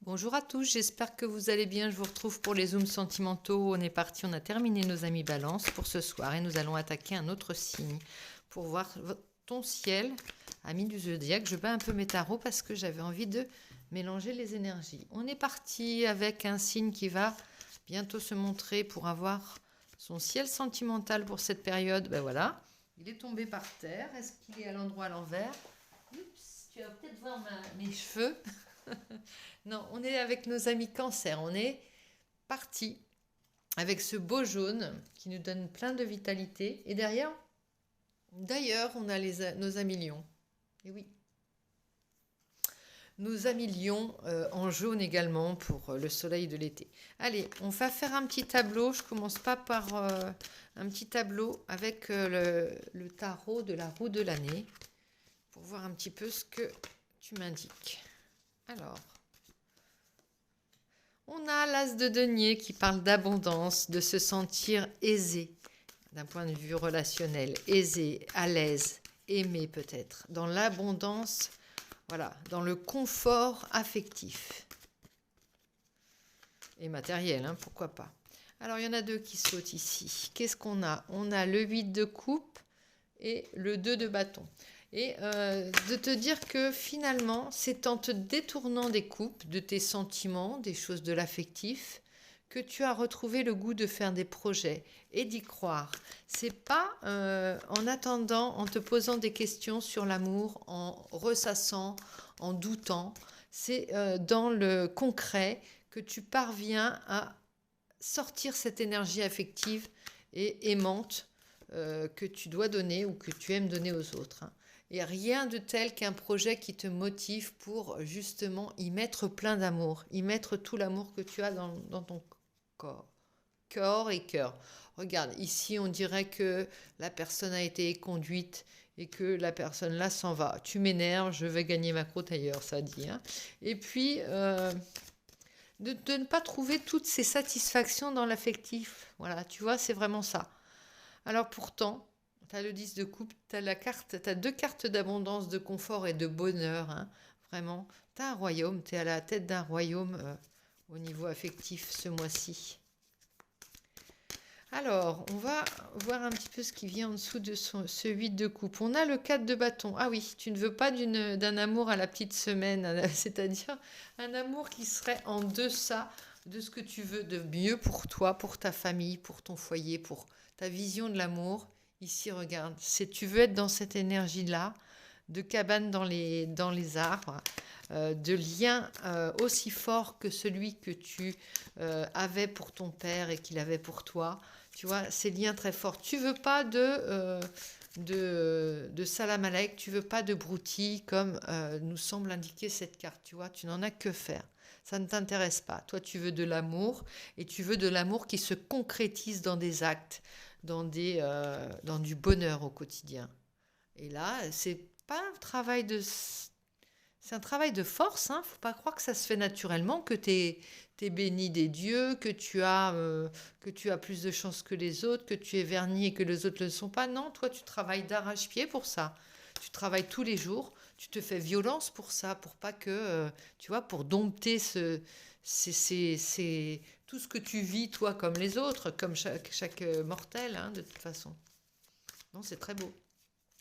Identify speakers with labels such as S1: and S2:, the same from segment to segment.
S1: Bonjour à tous, j'espère que vous allez bien. Je vous retrouve pour les zooms sentimentaux. On est parti, on a terminé nos amis balance pour ce soir et nous allons attaquer un autre signe pour voir ton ciel, ami du zodiaque. Je bats un peu mes tarots parce que j'avais envie de mélanger les énergies. On est parti avec un signe qui va bientôt se montrer pour avoir son ciel sentimental pour cette période. Ben voilà, il est tombé par terre. Est-ce qu'il est à l'endroit à l'envers? Oups, tu vas peut-être voir mes cheveux. Non, on est avec nos amis cancer. On est parti avec ce beau jaune qui nous donne plein de vitalité. Et derrière, d'ailleurs, on a nos amis lions. Et oui, nos amis lions en jaune également pour le soleil de l'été. Allez, on va faire un petit tableau. Je commence pas par un petit tableau avec le tarot de la roue de l'année pour voir un petit peu ce que tu m'indiques. Alors, on a l'as de denier qui parle d'abondance, de se sentir aisé, d'un point de vue relationnel, aisé, à l'aise, aimé peut-être, dans l'abondance, voilà, dans le confort affectif et matériel, hein, pourquoi pas. Alors il y en a deux qui sautent ici. Qu'est-ce qu'on a? On a le 8 de coupe et le 2 de bâton. Et de te dire que finalement, c'est en te détournant des coupes, de tes sentiments, des choses de l'affectif, que tu as retrouvé le goût de faire des projets et d'y croire. C'est pas en attendant, en te posant des questions sur l'amour, en ressassant, en doutant. C'est dans le concret que tu parviens à sortir cette énergie affective et aimante que tu dois donner ou que tu aimes donner aux autres. Hein. Et rien de tel qu'un projet qui te motive pour justement y mettre plein d'amour, y mettre tout l'amour que tu as dans ton corps. Corps et cœur. Regarde, ici on dirait que la personne a été conduite et que la personne là s'en va. Tu m'énerves, je vais gagner ma croûte ailleurs, ça dit. Hein. Et puis, de ne pas trouver toutes ces satisfactions dans l'affectif. Voilà, tu vois, c'est vraiment ça. Alors pourtant, tu as le 10 de coupe, tu as deux cartes d'abondance, de confort et de bonheur. Hein, vraiment, tu as un royaume, tu es à la tête d'un royaume au niveau affectif ce mois-ci. Alors, on va voir un petit peu ce qui vient en dessous de ce 8 de coupe. On a le 4 de bâton. Ah oui, tu ne veux pas d'un amour à la petite semaine, c'est-à-dire un amour qui serait en deçà de ce que tu veux de mieux pour toi, pour ta famille, pour ton foyer, pour ta vision de l'amour. Ici, regarde, tu veux être dans cette énergie-là, de cabane dans les arbres, de lien aussi fort que celui que tu avais pour ton père et qu'il avait pour toi. Tu vois, ces liens très forts. Tu veux pas de salam alek, tu veux pas de broutilles comme nous semble indiquer cette carte. Tu vois, tu n'en as que faire. Ça ne t'intéresse pas. Toi, tu veux de l'amour et tu veux de l'amour qui se concrétise dans des actes, dans du bonheur au quotidien. Et là, c'est pas un travail de c'est un travail de force, hein. Faut pas croire que ça se fait naturellement, que tu es béni des dieux, que tu as plus de chance que les autres, que tu es verni et que les autres ne le sont pas. Non, toi, tu travailles d'arrache-pied pour ça. Tu travailles tous les jours, tu te fais violence pour ça, pour pas que, tu vois, pour dompter tout ce que tu vis, toi, comme les autres, comme chaque mortel, hein, de toute façon. Non, c'est très beau.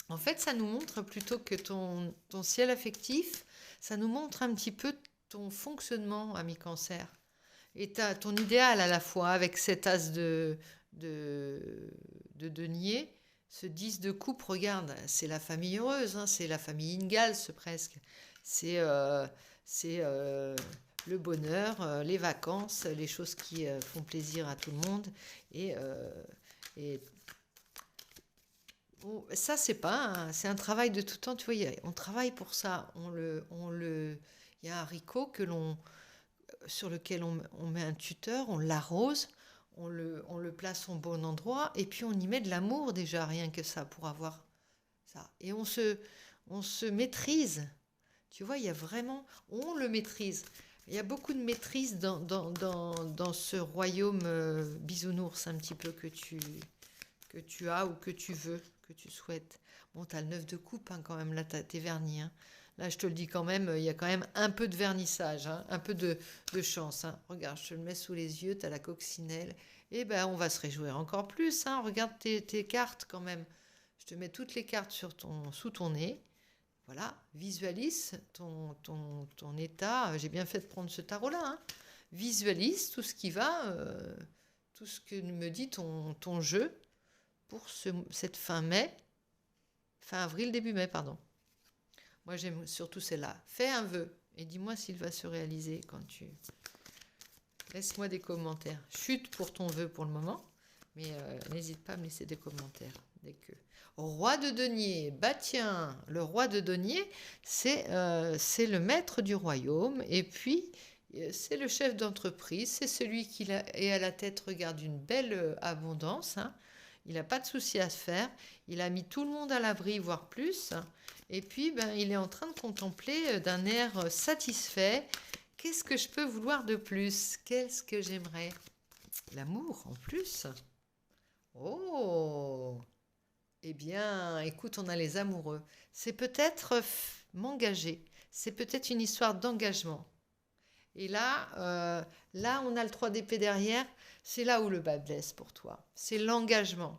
S1: En fait, ça nous montre plutôt que ton ciel affectif, ça nous montre un petit peu ton fonctionnement, ami cancer. Et ton idéal à la fois avec cet as de denier, ce 10 de coupe, regarde, c'est la famille heureuse, hein, c'est la famille Ingalls presque. C'est le bonheur, les vacances, les choses qui font plaisir à tout le monde. Et ça, c'est un travail de tout temps. Tu vois, on travaille pour ça. Il y a un haricot sur lequel on met un tuteur, on l'arrose, on le place au bon endroit, et puis on y met de l'amour déjà, rien que ça, pour avoir ça. Et on se maîtrise. Tu vois, il y a vraiment, on le maîtrise. Il y a beaucoup de maîtrise dans ce royaume bisounours un petit peu que tu as ou que tu veux, que tu souhaites. Bon, tu as le 9 de coupe hein, quand même, là, t'es verni. Hein. Là, je te le dis quand même, il y a quand même un peu de vernissage, hein, un peu de chance. Hein. Regarde, je te le mets sous les yeux, tu as la coccinelle. Et ben, on va se réjouir encore plus. Hein. Regarde tes cartes quand même. Je te mets toutes les cartes sous ton nez. Voilà, visualise ton état. J'ai bien fait de prendre ce tarot-là. Hein. Visualise tout ce qui va, tout ce que me dit ton jeu pour cette fin avril, début mai, pardon. Moi, j'aime surtout celle-là. Fais un vœu et dis-moi s'il va se réaliser quand tu... Laisse-moi des commentaires. Chute pour ton vœu pour le moment, mais n'hésite pas à me laisser des commentaires. Dès que... Roi de denier, bah tiens, le roi de denier, c'est le maître du royaume, et puis c'est le chef d'entreprise, c'est celui qui est à la tête, regarde, une belle abondance, hein. Il n'a pas de souci à se faire, il a mis tout le monde à l'abri, voire plus, et puis ben, il est en train de contempler d'un air satisfait. Qu'est-ce que je peux vouloir de plus? Qu'est-ce que j'aimerais? L'amour en plus. Oh! Eh bien, écoute, on a les amoureux. C'est peut-être m'engager. C'est peut-être une histoire d'engagement. Et là, on a le 3 d'épée derrière. C'est là où le bas blesse pour toi. C'est l'engagement.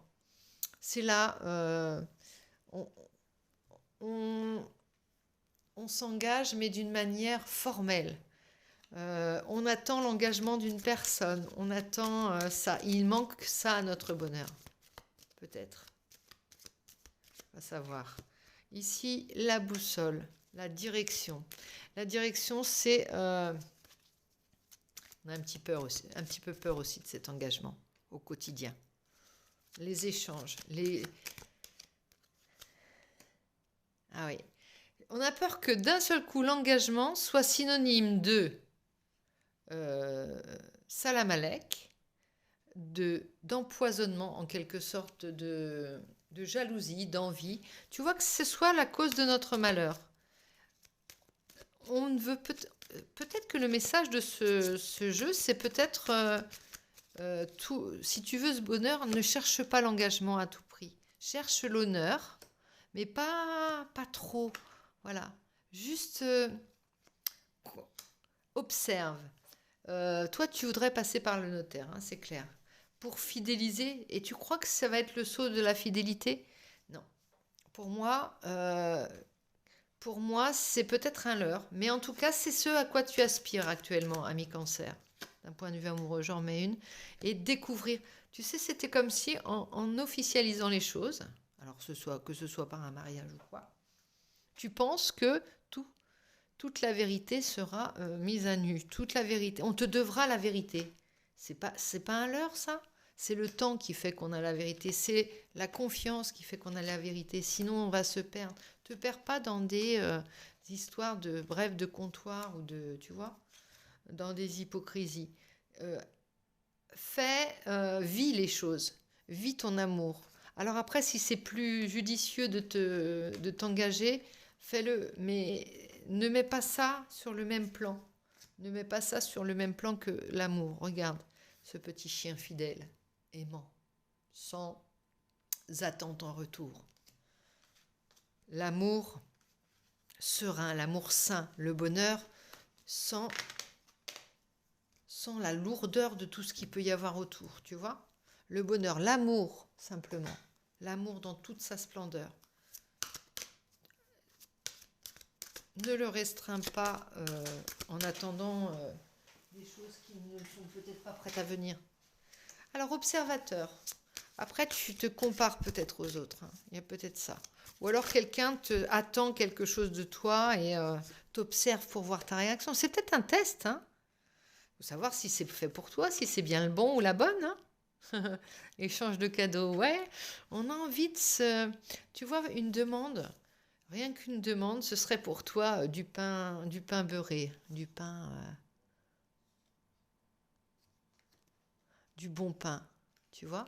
S1: C'est là, on s'engage, mais d'une manière formelle. On attend l'engagement d'une personne. On attend ça. Il manque ça à notre bonheur. Peut-être. On va savoir. Ici, la boussole, la direction. La direction, c'est... on a un petit peu peur aussi de cet engagement au quotidien. Les échanges, Ah oui. On a peur que d'un seul coup, l'engagement soit synonyme de Salamalek, d'empoisonnement, en quelque sorte, de jalousie, d'envie. Tu vois que ce soit la cause de notre malheur. On ne veut peut-être que le message de ce jeu, c'est peut-être si tu veux ce bonheur, ne cherche pas l'engagement à tout prix. Cherche l'honneur, mais pas trop. Voilà. Juste observe. Toi, tu voudrais passer par le notaire, hein, c'est clair. Pour fidéliser, et tu crois que ça va être le saut de la fidélité? Non. Pour moi, c'est peut-être un leurre, mais en tout cas, c'est ce à quoi tu aspires actuellement, ami Cancer. D'un point de vue amoureux, j'en mets une. Et découvrir. Tu sais, c'était comme si, en officialisant les choses, alors que ce soit par un mariage ou quoi, tu penses que toute la vérité sera mise à nu. Toute la vérité. On te devra la vérité. C'est pas un leurre, ça? C'est le temps qui fait qu'on a la vérité. C'est la confiance qui fait qu'on a la vérité. Sinon, on va se perdre. Te perds pas dans des histoires de brèves de comptoir ou tu vois, dans des hypocrisies. Vis les choses. Vis ton amour. Alors après, si c'est plus judicieux de t'engager, fais-le. Mais ne mets pas ça sur le même plan. Ne mets pas ça sur le même plan que l'amour. Regarde ce petit chien fidèle, aimant, sans attente en retour. L'amour serein, l'amour sain, le bonheur sans la lourdeur de tout ce qu'il peut y avoir autour, tu vois? Le bonheur, l'amour, simplement. L'amour dans toute sa splendeur. Ne le restreins pas en attendant des choses qui ne sont peut-être pas prêtes à venir. Alors, observateur. Après, tu te compares peut-être aux autres. Hein. Il y a peut-être ça. Ou alors, quelqu'un attend quelque chose de toi et t'observe pour voir ta réaction. C'est peut-être un test. Hein. Faut savoir si c'est fait pour toi, si c'est bien le bon ou la bonne. Hein. Échange de cadeaux. Ouais, on a envie de Tu vois, une demande... Rien qu'une demande, ce serait pour toi du pain beurré, du bon pain, tu vois.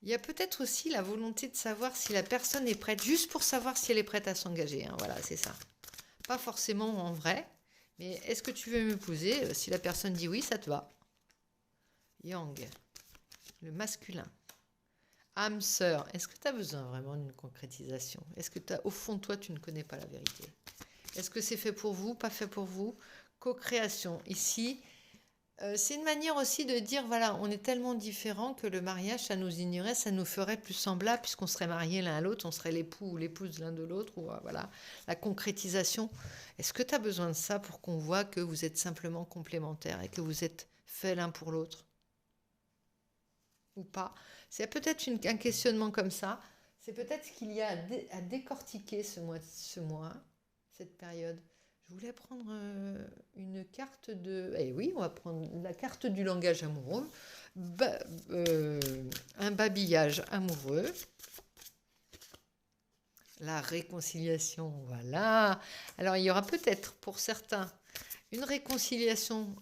S1: Il y a peut-être aussi la volonté de savoir si la personne est prête, juste pour savoir si elle est prête à s'engager. Hein, voilà, c'est ça. Pas forcément en vrai, mais est-ce que tu veux m'épouser? Si la personne dit oui, ça te va. Yang, le masculin. Âme sœur, est-ce que tu as besoin vraiment d'une concrétisation? Est-ce que au fond de toi, tu ne connais pas la vérité? Est-ce que c'est fait pour vous, pas fait pour vous? Co-création. Ici, c'est une manière aussi de dire, voilà, on est tellement différents que le mariage, ça nous unirait, ça nous ferait plus semblables puisqu'on serait mariés l'un à l'autre, on serait l'époux ou l'épouse l'un de l'autre, ou voilà, la concrétisation. Est-ce que tu as besoin de ça pour qu'on voit que vous êtes simplement complémentaires et que vous êtes faits l'un pour l'autre? Ou pas? C'est peut-être un questionnement comme ça. C'est peut-être ce qu'il y a à décortiquer ce mois, cette période. Je voulais prendre une carte de... Eh oui, on va prendre la carte du langage amoureux. Un babillage amoureux. La réconciliation, voilà. Alors, il y aura peut-être pour certains une réconciliation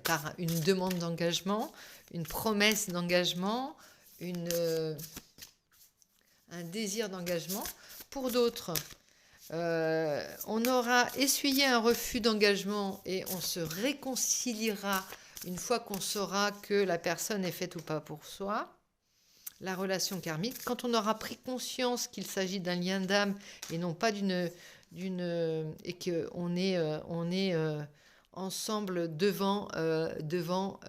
S1: par une demande d'engagement, une promesse d'engagement, un désir d'engagement. Pour d'autres, on aura essuyé un refus d'engagement et on se réconciliera une fois qu'on saura que la personne est faite ou pas pour soi. La relation karmique, quand on aura pris conscience qu'il s'agit d'un lien d'âme et non pas et qu'on est ensemble devant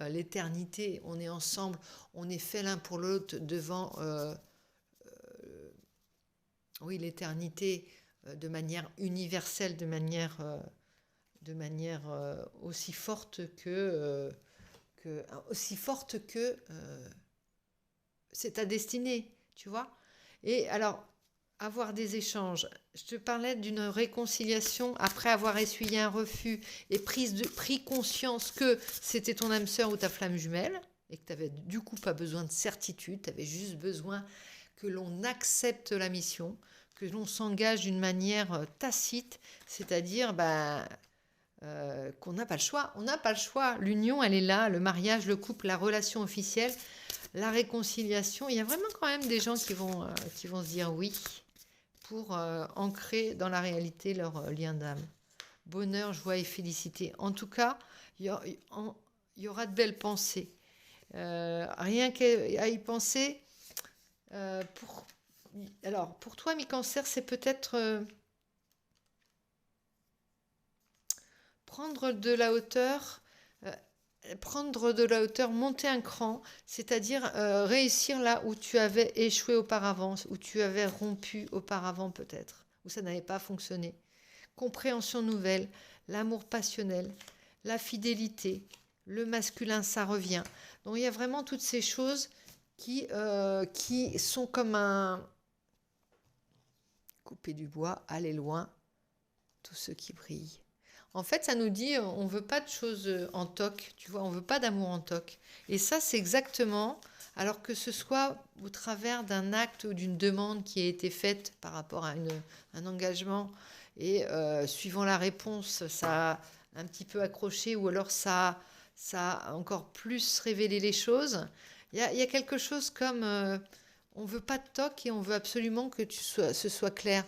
S1: l'éternité, on est ensemble, on est fait l'un pour l'autre devant l'éternité, de manière universelle, de manière aussi forte que c'est ta destinée, tu vois. Et alors, avoir des échanges. Je te parlais d'une réconciliation après avoir essuyé un refus et pris conscience que c'était ton âme sœur ou ta flamme jumelle et que tu n'avais du coup pas besoin de certitude, tu avais juste besoin que l'on accepte la mission, que l'on s'engage d'une manière tacite, c'est-à-dire qu'on n'a pas le choix. On n'a pas le choix. L'union, elle est là, le mariage, le couple, la relation officielle, la réconciliation. Il y a vraiment quand même des gens qui vont se dire oui pour ancrer dans la réalité leur lien d'âme. Bonheur, joie et félicité. En tout cas, il y aura de belles pensées. Rien qu'à y penser. Alors, pour toi, mi-cancer, c'est peut-être prendre de la hauteur, monter un cran, c'est-à-dire réussir là où tu avais échoué auparavant, où tu avais rompu auparavant peut-être, où ça n'avait pas fonctionné. Compréhension nouvelle, l'amour passionnel, la fidélité, le masculin, ça revient. Donc il y a vraiment toutes ces choses qui sont comme un... Couper du bois, aller loin, tout ce qui brille. En fait, ça nous dit, on ne veut pas de choses en toc, tu vois, on ne veut pas d'amour en toc. Et ça, c'est exactement, alors que ce soit au travers d'un acte ou d'une demande qui a été faite par rapport à un engagement, et suivant la réponse, ça a un petit peu accroché, ou alors ça a encore plus révélé les choses. Il y a quelque chose comme, on ne veut pas de toc et on veut absolument que ce soit clair.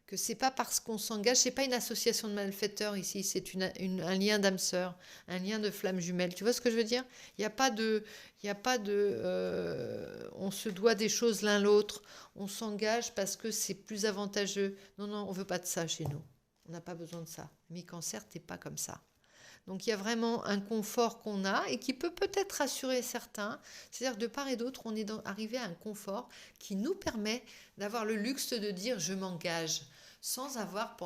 S1: Que c'est pas parce qu'on s'engage, c'est pas une association de malfaiteurs ici, c'est un lien d'âme sœur, un lien de flamme jumelle. Tu vois ce que je veux dire? Il n'y a pas de, on se doit des choses l'un l'autre, on s'engage parce que c'est plus avantageux. Non, non, on veut pas de ça chez nous. On n'a pas besoin de ça. Mi-cancer, t'es pas comme ça. Donc il y a vraiment un confort qu'on a et qui peut peut-être rassurer certains. C'est-à-dire que de part et d'autre, on est arrivé à un confort qui nous permet d'avoir le luxe de dire je m'engage, sans avoir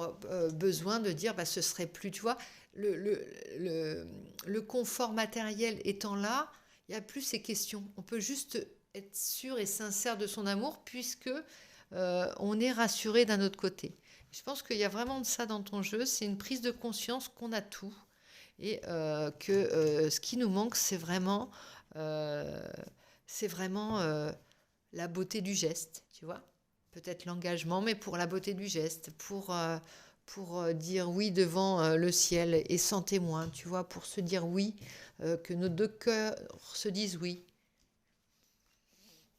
S1: besoin de dire ce serait plus, tu vois, le confort matériel étant là, il n'y a plus ces questions. On peut juste être sûr et sincère de son amour puisque on est rassuré d'un autre côté. Je pense qu'il y a vraiment de ça dans ton jeu, c'est une prise de conscience qu'on a tout et que ce qui nous manque, c'est vraiment la beauté du geste, tu vois. Peut-être l'engagement, mais pour la beauté du geste, pour dire oui devant le ciel et sans témoin, tu vois, pour se dire oui, que nos deux cœurs se disent oui.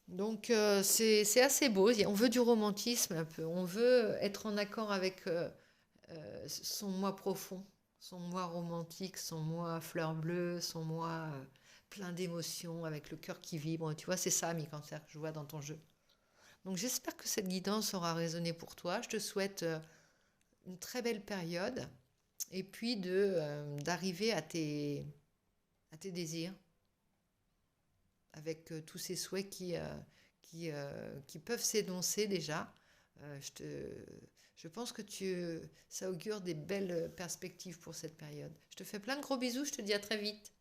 S1: Donc c'est assez beau, on veut du romantisme un peu, on veut être en accord avec son moi profond, son moi romantique, son moi fleur bleue, son moi plein d'émotions, avec le cœur qui vibre, tu vois, c'est ça, mi-cancer, que je vois dans ton jeu. Donc j'espère que cette guidance aura résonné pour toi. Je te souhaite une très belle période et puis d'arriver à tes désirs avec tous ces souhaits qui peuvent s'énoncer déjà. Je pense que ça augure des belles perspectives pour cette période. Je te fais plein de gros bisous, je te dis à très vite.